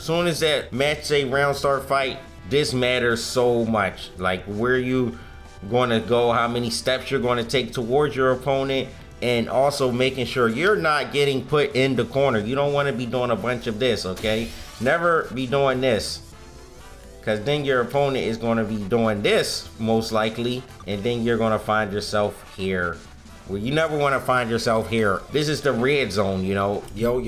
Soon as that match say round start fight, this matters so much. Like where you going to go, how many steps you're going to take towards your opponent, and also making sure you're not getting put in the corner. You don't want to be doing a bunch of this, okay? Never be doing this, because then your opponent is going to be doing this most likely, and then you're going to find yourself here. Well, you never want to find yourself here. This is the red zone, you know. Yo,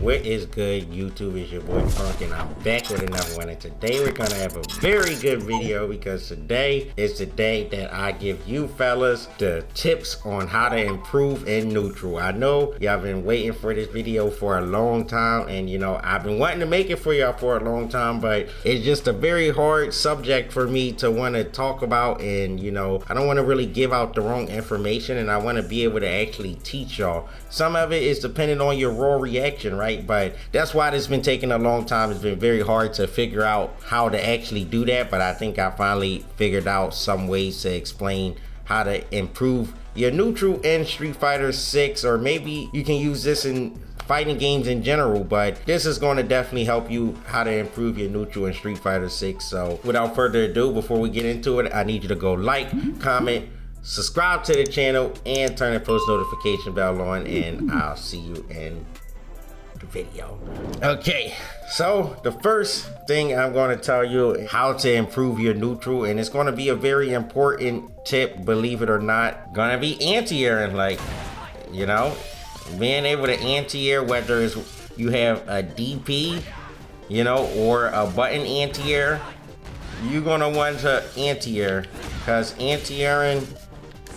what is good, YouTube? It's your boy Punk, and I'm back with another one. And today we're going to have a very good video, because today is the day that I give you fellas the tips on how to improve in neutral. I know y'all been waiting for this video for a long time, and you know, I've been wanting to make it for y'all for a long time, but it's just a very hard subject for me to want to talk about, and you know, I don't want to really give out the wrong information, and I want to be able to actually teach y'all. Some of it is dependent on your raw reaction, right? But that's why this has been taking a long time. It's been very hard to figure out how to actually do that, but I think I finally figured out some ways to explain how to improve your neutral in Street Fighter 6, or maybe you can use this in fighting games in general, but this is going to definitely help you how to improve your neutral in Street Fighter 6. So without further ado, before we get into it, I need you to go like, comment, subscribe to the channel, and turn the post notification bell on, and I'll see you in the video. Okay, so the first thing I'm going to tell you how to improve your neutral, and it's going to be a very important tip, believe it or not, gonna be anti-airing. Like, you know, being able to anti-air, whether it's you have a DP, you know, or a button anti-air, you're gonna want to anti-air, because anti-airing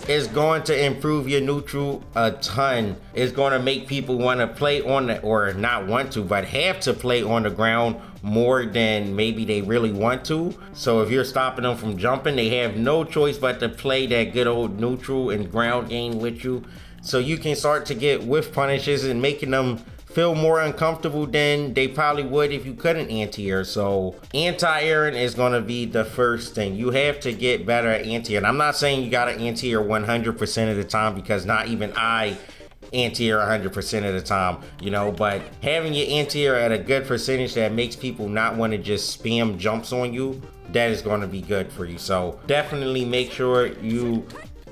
is going to improve your neutral a ton. It's going to make people want to play on the, or not want to, but have to play on the ground more than maybe they really want to. So if you're stopping them from jumping, they have no choice but to play that good old neutral and ground game with you. So you can start to get whiff punishes and making them feel more uncomfortable than they probably would if you couldn't anti-air. So anti-airing is going to be the first thing. You have to get better at anti-air. I'm not saying you got to anti-air 100% of the time, because not even I anti-air 100% of the time, you know, but having your anti-air at a good percentage that makes people not want to just spam jumps on you, that is going to be good for you. So definitely make sure you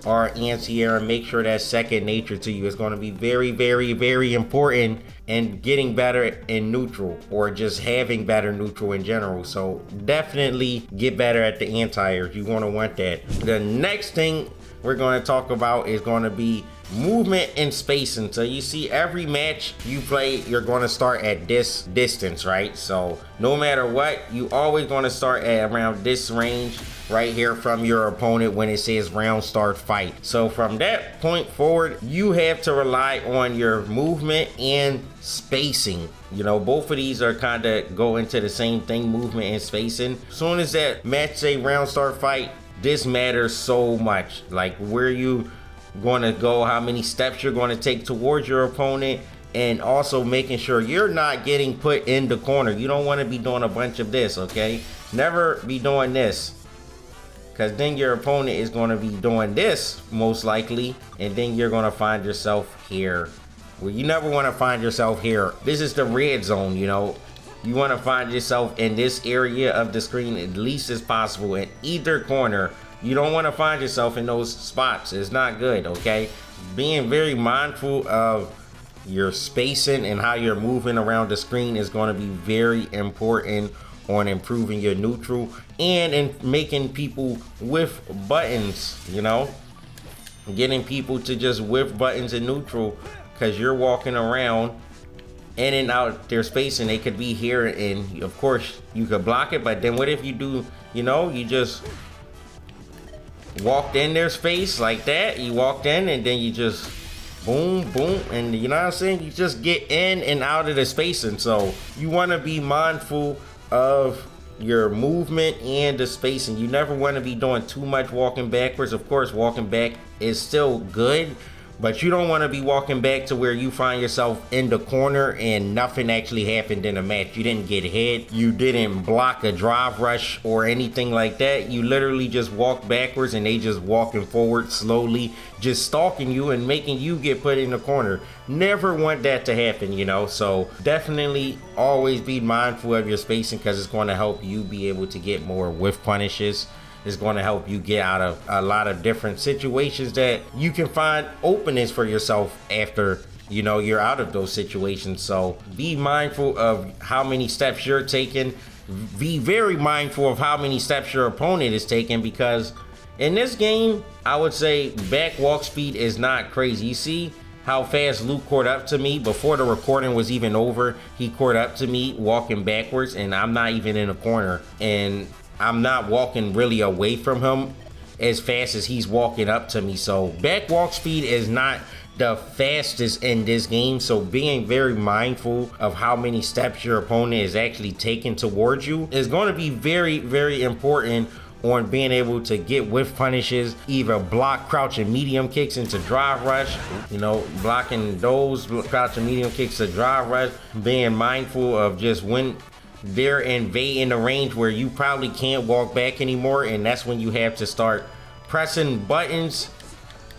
are anti-air, and make sure that's second nature to you. It's going to be very, very, very important in getting better in neutral, or just having better neutral in general. So definitely get better at the anti-airs. You want to want that. The next thing we're going to talk about is going to be movement and spacing. So you see, every match you play, you're going to start at this distance, right? So no matter what, you always going to start at around this range right here from your opponent when it says round start fight. So from that point forward, you have to rely on your movement and spacing. You know, both of these are kind of go into the same thing, movement and spacing. Soon as that match say round start fight, this matters so much. Like where you going to go, how many steps you're going to take towards your opponent, and also making sure you're not getting put in the corner. You don't want to be doing a bunch of this, okay? Never be doing this, because then your opponent is going to be doing this most likely, and then you're going to find yourself here. Well, you never want to find yourself here. This is the red zone, you know. You want to find yourself in this area of the screen at least as possible, in either corner. You don't want to find yourself in those spots. It's not good, okay? Being very mindful of your spacing and how you're moving around the screen is going to be very important on improving your neutral, and in making people whiff buttons, you know? Getting people to just whiff buttons in neutral, because you're walking around in and out their space, and they could be here, and of course you could block it, but then what if you do, you know, you just walked in their space like that, you walked in, and then you just boom, boom, and you know what I'm saying, you just get in and out of the space. And so you want to be mindful of your movement and the spacing. You never want to be doing too much walking backwards. Of course, walking back is still good, But you don't want to be walking back to where you find yourself in the corner and nothing actually happened in the match. You didn't get hit, you didn't block a drive rush or anything like that. You literally just walk backwards and they just walking forward slowly, just stalking you and making you get put in the corner. Never want that to happen, you know. So definitely always be mindful of your spacing, because it's going to help you be able to get more whiff punishes. It's going to help you get out of a lot of different situations that you can find openings for yourself after, you know, you're out of those situations. So be mindful of how many steps you're taking. Be very mindful of how many steps your opponent is taking, because in this game, I would say back walk speed is not crazy. You see how fast Luke caught up to me before the recording was even over. He caught up to me walking backwards, and I'm not even in a corner, and I'm not walking really away from him as fast as he's walking up to me. So back walk speed is not the fastest in this game. So being very mindful of how many steps your opponent is actually taking towards you is going to be very, very important on being able to get whiff punishes, either block crouch and medium kicks into drive rush, you know, blocking those crouch and medium kicks to drive rush, being mindful of just when they're invading the range where you probably can't walk back anymore, and that's when you have to start pressing buttons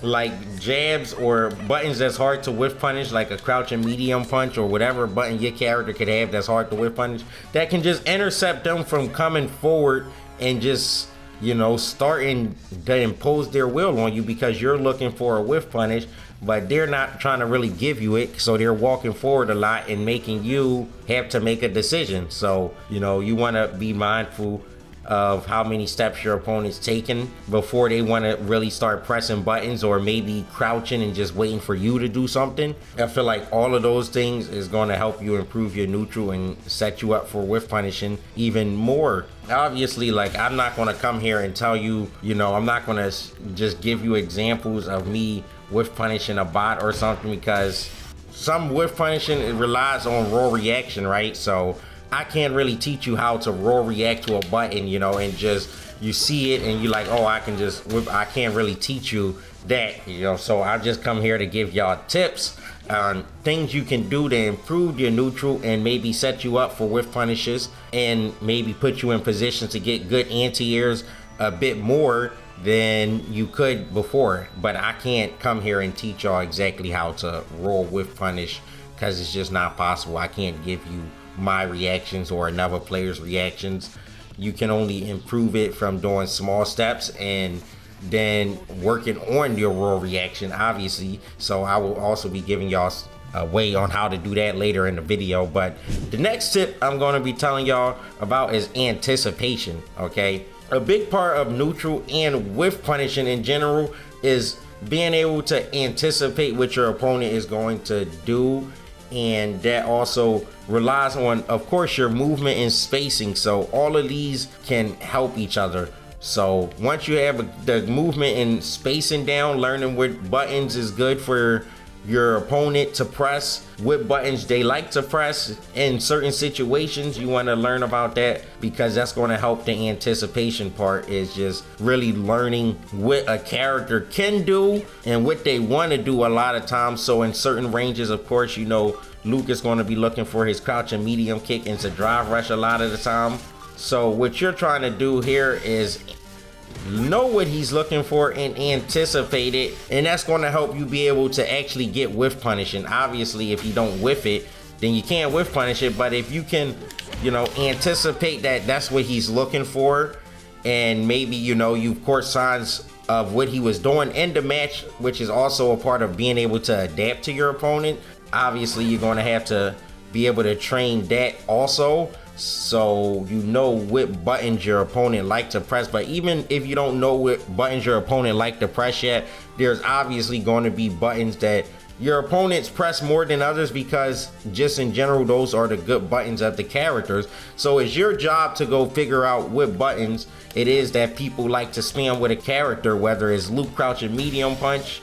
like jabs or buttons that's hard to whiff punish, like a crouch and medium punch or whatever button your character could have that's hard to whiff punish, that can just intercept them from coming forward and just, you know, starting to impose their will on you, because you're looking for a whiff punish, but they're not trying to really give you it. So they're walking forward a lot and making you have to make a decision. So, you know, you want to be mindful of how many steps your opponent's taking before they want to really start pressing buttons, or maybe crouching and just waiting for you to do something. I feel like all of those things is going to help you improve your neutral and set you up for whiff punishing even more. Obviously, like, I'm not going to come here and tell you, you know, I'm not going to just give you examples of me whiff punishing a bot or something, because some whiff punishing, it relies on raw reaction, right? So I can't really teach you how to raw react to a button, you know, and just you see it and you like, oh, I can just whip. I can't really teach you that, you know. So I just come here to give y'all tips on things you can do to improve your neutral and maybe set you up for whiff punishes, and maybe put you in position to get good anti-airs a bit more than you could before. But I can't come here and teach y'all exactly how to raw whiff punish, because it's just not possible. I can't give you my reactions or another player's reactions. You can only improve it from doing small steps and then working on your raw reaction, obviously. So I will also be giving y'all a way on how to do that later in the video. But the next tip I'm going to be telling y'all about is anticipation. Okay, a big part of neutral and whiff punishing in general is being able to anticipate what your opponent is going to do, and that also relies on, of course, your movement and spacing. So all of these can help each other. So once you have the movement and spacing down, learning what buttons is good for your opponent to press, what buttons they like to press in certain situations, you want to learn about that, because that's going to help the anticipation part, is just really learning what a character can do and what they want to do a lot of times. So in certain ranges, of course, you know, Luke is going to be looking for his crouch and medium kick into drive rush a lot of the time. So what you're trying to do here is know what he's looking for and anticipate it, and that's going to help you be able to actually get whiff punishing. Obviously, if you don't whiff it, then you can't whiff punish it. But if you can, you know, anticipate that that's what he's looking for, and maybe, you know, you've caught signs of what he was doing in the match, which is also a part of being able to adapt to your opponent. Obviously, you're going to have to be able to train that also, so you know what buttons your opponent like to press. But even if you don't know what buttons your opponent like to press yet, there's obviously going to be buttons that your opponents press more than others, because just in general, those are the good buttons of the characters. So it's your job to go figure out what buttons it is that people like to spam with a character, whether it's Luke crouch and medium punch,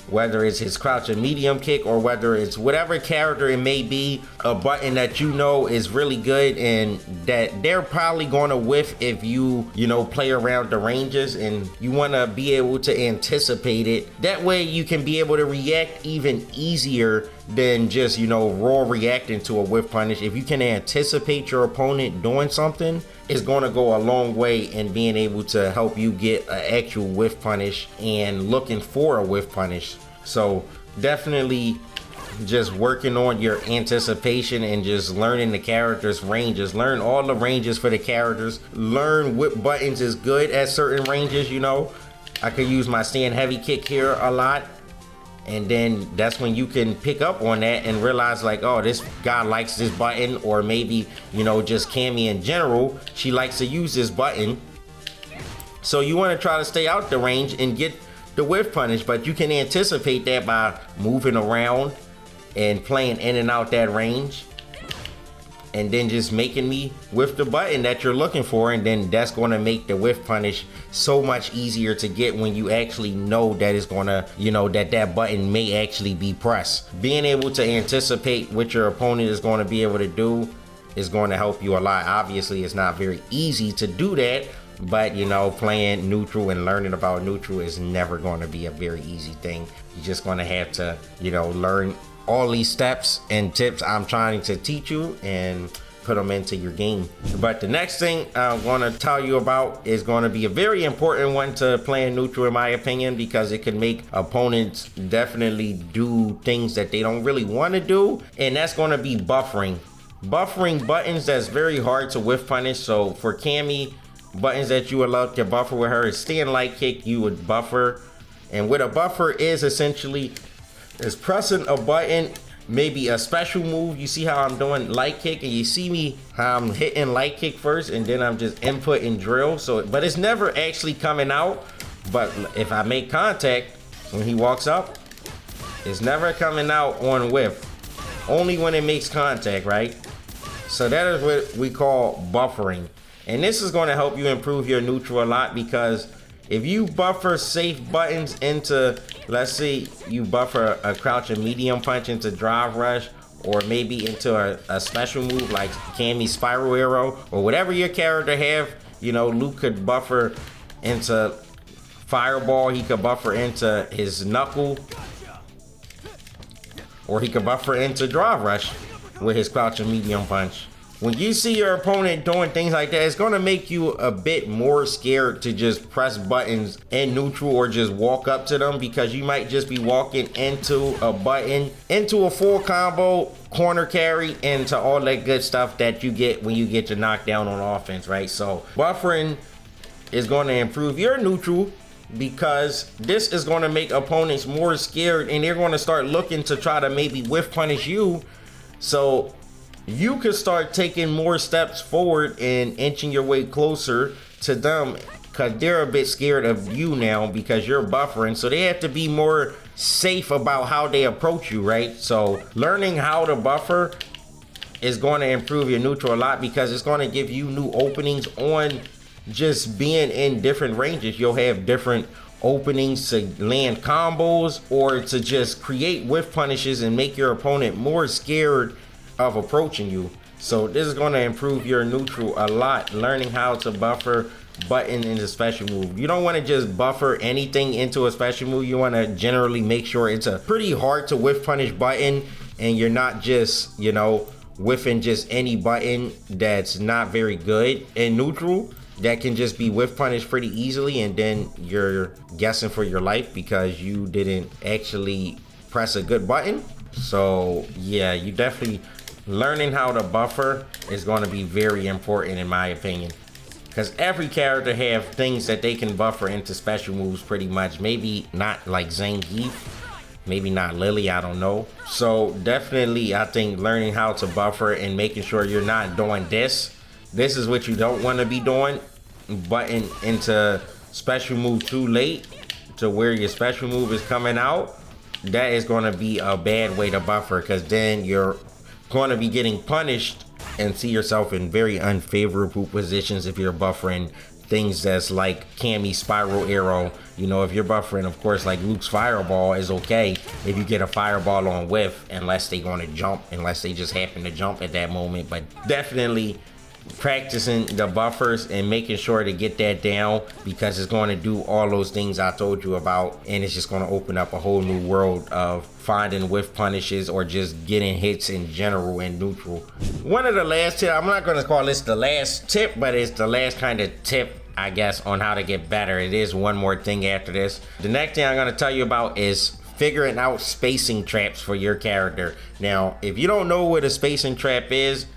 whether it's his crouch and medium kick or whether it's whatever character it may be, a button that you know is really good and that they're probably going to whiff if you know, play around the ranges, and you want to be able to anticipate it. That way you can be able to react even easier than just, you know, raw reacting to a whiff punish. If you can anticipate your opponent doing something, it's going to go a long way in being able to help you get an actual whiff punish and looking for a whiff punish. So definitely just working on your anticipation and just learning the character's ranges. Learn all the ranges for the characters. Learn what buttons is good at certain ranges. You know, I could use my stand heavy kick here a lot, and then that's when you can pick up on that and realize like, oh, this guy likes this button, or maybe, you know, just Cammy in general, she likes to use this button. So you want to try to stay out the range and get the whiff punish, but you can anticipate that by moving around and playing in and out that range, and then just making me whiff the button that you're looking for, and then that's going to make the whiff punish so much easier to get when you actually know that it's going to, you know, that button may actually be pressed. Being able to anticipate what your opponent is going to be able to do is going to help you a lot. Obviously, it's not very easy to do that, but, you know, playing neutral and learning about neutral is never going to be a very easy thing. You're just going to have to, you know, learn all these steps and tips I'm trying to teach you and put them into your game. But the next thing I'm going to tell you about is going to be a very important one to playing neutral, in my opinion, because it can make opponents definitely do things that they don't really want to do, and that's going to be buffering. Buffering buttons that's very hard to whiff punish. So for Cammy, buttons that you allow to buffer with her is stand light kick. You would buffer, and what a buffer is essentially is pressing a button, maybe a special move. You see how I'm doing light kick, and you see me how I'm hitting light kick first, and then I'm just inputting drill. So, but it's never actually coming out. But if I make contact when he walks up, it's never coming out on whiff, only when it makes contact, right? So that is what we call buffering. And this is going to help you improve your neutral a lot, because if you buffer safe buttons into, let's say you buffer a crouch and medium punch into drive rush, or maybe into a special move like Cammy's spiral arrow, or whatever your character have, you know, Luke could buffer into fireball, he could buffer into his knuckle, or he could buffer into drive rush with his crouch and medium punch. When you see your opponent doing things like that, it's going to make you a bit more scared to just press buttons in neutral or just walk up to them, because you might just be walking into a button, into a full combo, corner carry, into all that good stuff that you get when you get your knockdown on offense, right? So buffering is going to improve your neutral, because this is going to make opponents more scared, and they're going to start looking to try to maybe whiff punish you. So you could start taking more steps forward and inching your way closer to them, because they're a bit scared of you now because you're buffering. So they have to be more safe about how they approach you, right? So learning how to buffer is going to improve your neutral a lot, because it's going to give you new openings on just being in different ranges. You'll have different openings to land combos, or to just create whiff punishes and make your opponent more scared of approaching you. So this is going to improve your neutral a lot, learning how to buffer button into special move. You don't want to just buffer anything into a special move. You want to generally make sure it's a pretty hard to whiff punish button, and you're not just, you know, whiffing just any button that's not very good in neutral that can just be whiff punished pretty easily, and then you're guessing for your life because you didn't actually press a good button. So yeah, you definitely learning how to buffer is going to be very important, in my opinion, because every character have things that they can buffer into special moves pretty much. Maybe not like Zangief, maybe not Lily, I don't know. So definitely I think learning how to buffer and making sure you're not doing this is what you don't want to be doing, button into special move too late to where your special move is coming out. That is going to be a bad way to buffer, because then you're going to be getting punished and see yourself in very unfavorable positions if you're buffering things that's like Cammy's spiral arrow. You know, if you're buffering, of course, like Luke's fireball is okay if you get a fireball on whiff, unless they gonna jump, unless they just happen to jump at that moment. But definitely practicing the buffers and making sure to get that down, because it's going to do all those things I told you about, and it's just going to open up a whole new world of finding whiff punishes or just getting hits in general and neutral. One of the last tips, I'm not going to call this the last tip, but it's the last kind of tip, I guess, on how to get better. It is one more thing after this. The next thing I'm going to tell you about is figuring out spacing traps for your character. Now, if you don't know what a spacing trap is,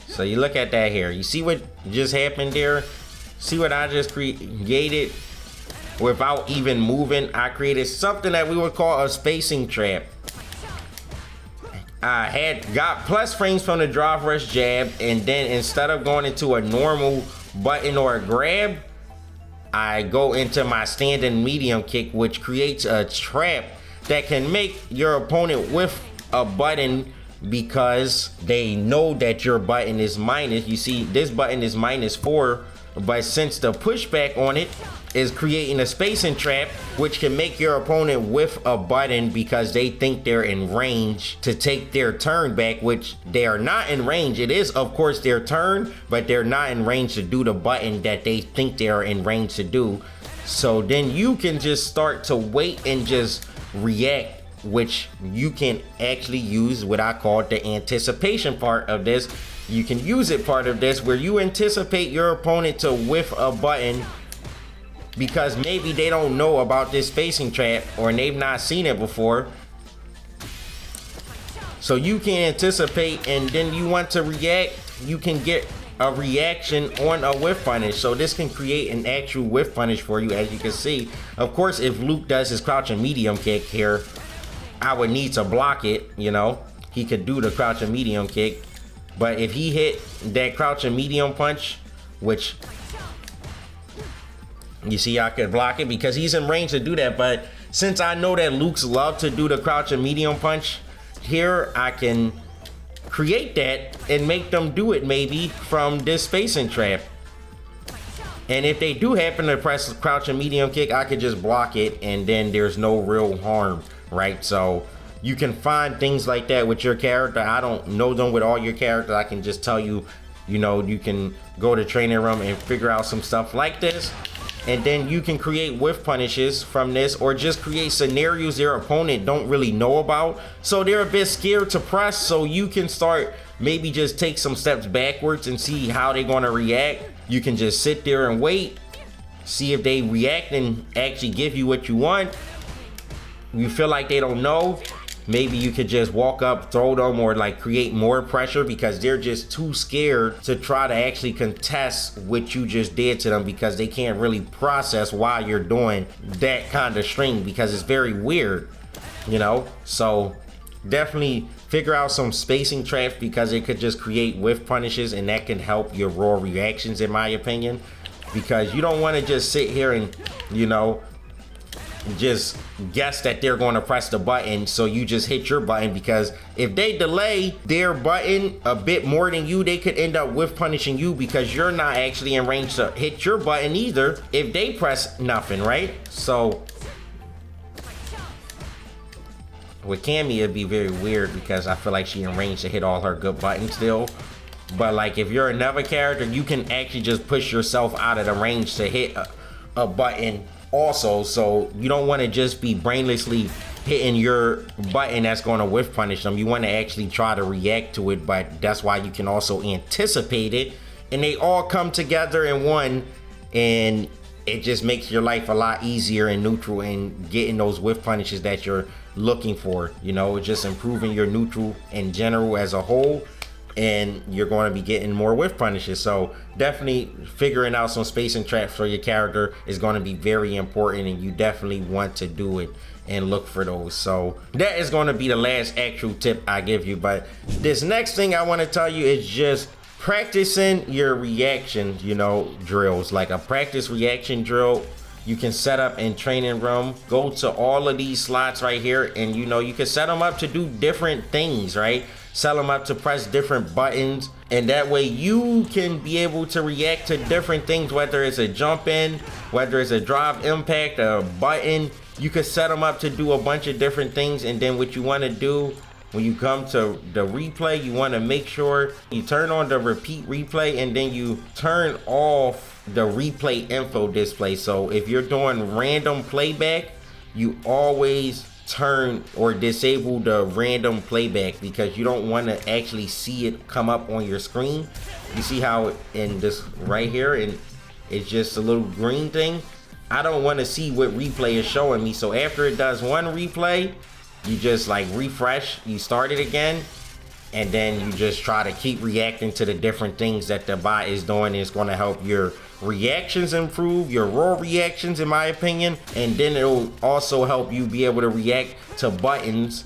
so you look at that here, you see what just happened there? See what I just created without even moving? I created something that we would call a spacing trap. I had got plus frames from the drop rush jab, and then instead of going into a normal button or a grab, I go into my standing medium kick, which creates a trap that can make your opponent whiff a button, because they know that your button is minus. You see, this button is -4, but since the pushback on it is creating a spacing trap, which can make your opponent whiff a button because they think they're in range to take their turn back, which they are not in range. It is, of course, their turn, but they're not in range to do the button that they think they are in range to do. So then you can just start to wait and just react, which you can actually use what I call the anticipation part of this. You can use it part of this where you anticipate your opponent to whiff a button because maybe they don't know about this spacing trap or they've not seen it before. So you can anticipate, and then you want to react, you can get a reaction on a whiff punish. So this can create an actual whiff punish for you, as you can see. Of course, if Luke does his crouching medium kick here, I would need to block it, you know. He could do the crouching medium kick, but if he hit that crouching medium punch, which you see I could block it because he's in range to do that. But since I know that Luke's love to do the crouching medium punch, here I can create that and make them do it maybe from this spacing trap. And if they do happen to press crouching medium kick, I could just block it, and then there's no real harm, right? So you can find things like that with your character. I don't know them with all your characters. I can just tell you, you know, you can go to training room and figure out some stuff like this, and then you can create whiff punishes from this, or just create scenarios their opponent don't really know about, so they're a bit scared to press. So you can start maybe just take some steps backwards and see how they're going to react. You can just sit there and wait, see if they react and actually give you what you want. You feel like they don't know, maybe you could just walk up, throw them, or like create more pressure because they're just too scared to try to actually contest what you just did to them, because they can't really process why you're doing that kind of string, because it's very weird, you know. So definitely figure out some spacing traps, because it could just create whiff punishes, and that can help your raw reactions, in my opinion, because you don't want to just sit here and, you know, just guess that they're going to press the button, so you just hit your button, because if they delay their button a bit more than you, they could end up whiff punishing you, because you're not actually in range to hit your button either if they press nothing, right? So with Cammy, it'd be very weird because I feel like she in range to hit all her good buttons still. But like if you're another character, you can actually just push yourself out of the range to hit a button also. So you don't want to just be brainlessly hitting your button that's going to whiff punish them. You want to actually try to react to it, but that's why you can also anticipate it, and they all come together in one, and it just makes your life a lot easier and neutral and getting those whiff punishes that you're looking for. You know, just improving your neutral in general as a whole, and you're going to be getting more whiff punishes. So definitely figuring out some spacing traps for your character is going to be very important, and you definitely want to do it and look for those. So that is going to be the last actual tip I give you. But this next thing I want to tell you is just practicing your reaction, you know, drills. Like a practice reaction drill you can set up in training room. Go to all of these slots right here, and you know, you can set them up to do different things, right? set them up to press different buttons, and that way you can be able to react to different things, whether it's a jump in, whether it's a drive impact, a button. You can set them up to do a bunch of different things. And then what you want to do when you come to the replay, you want to make sure you turn on the repeat replay, and then you turn off the replay info display. So if you're doing random playback, you always turn or disable the random playback, because you don't want to actually see it come up on your screen. You see how in this right here, and it's just a little green thing. I don't want to see what replay is showing me. So after it does one replay, you just like refresh, you start it again, and then you just try to keep reacting to the different things that the bot is doing. It's going to help your reactions improve, your raw reactions, in my opinion. And then it'll also help you be able to react to buttons,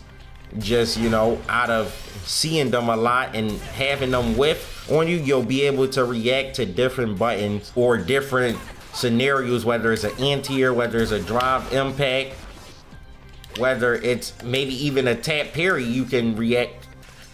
just, you know, out of seeing them a lot and having them whiff on you. You'll be able to react to different buttons or different scenarios, whether it's an anti-air, whether it's a drive impact, whether it's maybe even a tap parry you can react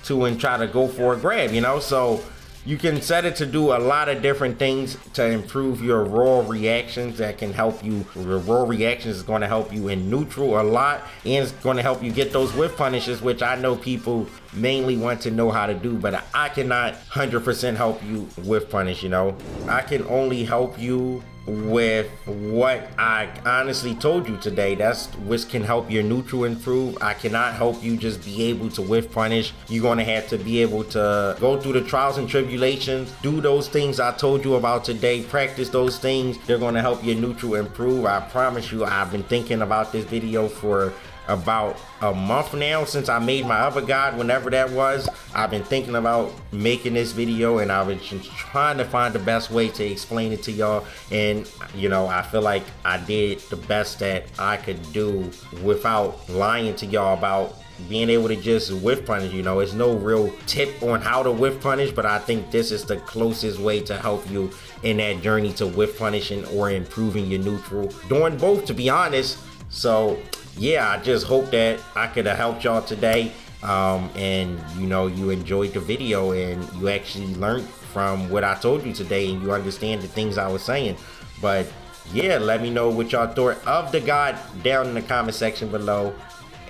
to and try to go for a grab, you know. So you can set it to do a lot of different things to improve your raw reactions. That can help you. Your raw reactions is going to help you in neutral a lot, and it's going to help you get those whiff punishes, which I know people mainly want to know how to do, but I cannot 100% help you whiff punish, you know. I can only help you with what I honestly told you today. That's which can help your neutral improve. I cannot help you just be able to whiff punish. You're going to have to be able to go through the trials and tribulations, do those things I told you about today, practice those things. They're going to help your neutral improve. I promise you, I've been thinking about this video for about a month now, since I made my other guide, whenever that was. I've been thinking about making this video, and I was just trying to find the best way to explain it to y'all. And you know, I feel like I did the best that I could do without lying to y'all about being able to just whiff punish. You know, it's no real tip on how to whiff punish, but I think this is the closest way to help you in that journey to whiff punishing or improving your neutral, doing both, to be honest. So yeah, I just hope that I could have helped y'all today, and you know, you enjoyed the video and you actually learned from what I told you today, and you understand the things I was saying. But yeah, let me know what y'all thought of the guide down in the comment section below.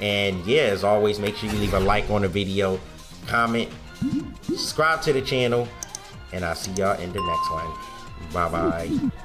And yeah, as always, make sure you leave a like on the video, comment, subscribe to the channel, and I'll see y'all in the next one. Bye bye.